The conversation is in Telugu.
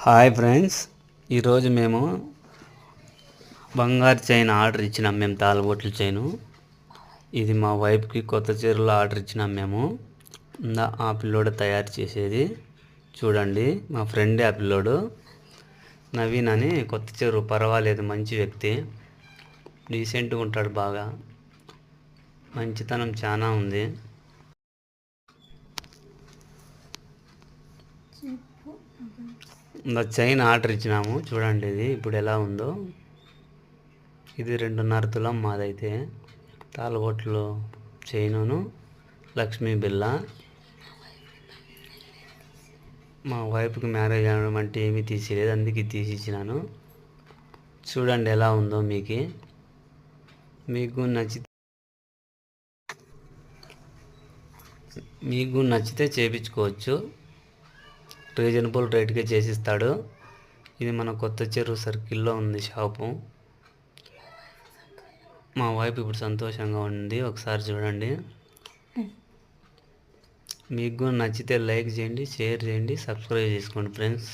హాయ్ ఫ్రెండ్స్, ఈరోజు మేము బంగారు చైన్ ఆర్డర్ ఇచ్చినాం. మేము తాళబొట్ల చైను ఇది మా వైఫ్కి కొత్త చీరలో ఆర్డర్ ఇచ్చినాం. మేము ఆ పిల్లోడు తయారు చేసేది చూడండి. మా ఫ్రెండ్ ఆ పిల్లోడు నవీన్ అని. కొత్త చీర పర్వాలేదు, మంచి వ్యక్తి, డీసెంట్గా ఉంటాడు, బాగా మంచితనం చాలా ఉంది. చైన్ ఆర్డర్ ఇచ్చినాము చూడండి. ఇది ఇప్పుడు ఎలా ఉందో. ఇది 2.5 తులం మాదైతే. తాళబొట్లు చైనును లక్ష్మీ బిల్ల. మా వైఫ్కి మ్యారేజ్ అవ్వడం అంటే ఏమీ తీసిలేదు, అందుకే తీసి ఇచ్చినాను. చూడండి ఎలా ఉందో. మీకు నచ్చితే చేపించుకోవచ్చు. రీజనబుల్ రేట్కే చేసిస్తాడు. ఇది మన కొత్త చెరువు సర్కిల్లో ఉంది షాపు. మా వైఫ్ ఇప్పుడు సంతోషంగా ఉంది, ఒకసారి చూడండి. మీకు నచ్చితే లైక్ చేయండి, షేర్ చేయండి, సబ్స్క్రైబ్ చేసుకోండి ఫ్రెండ్స్.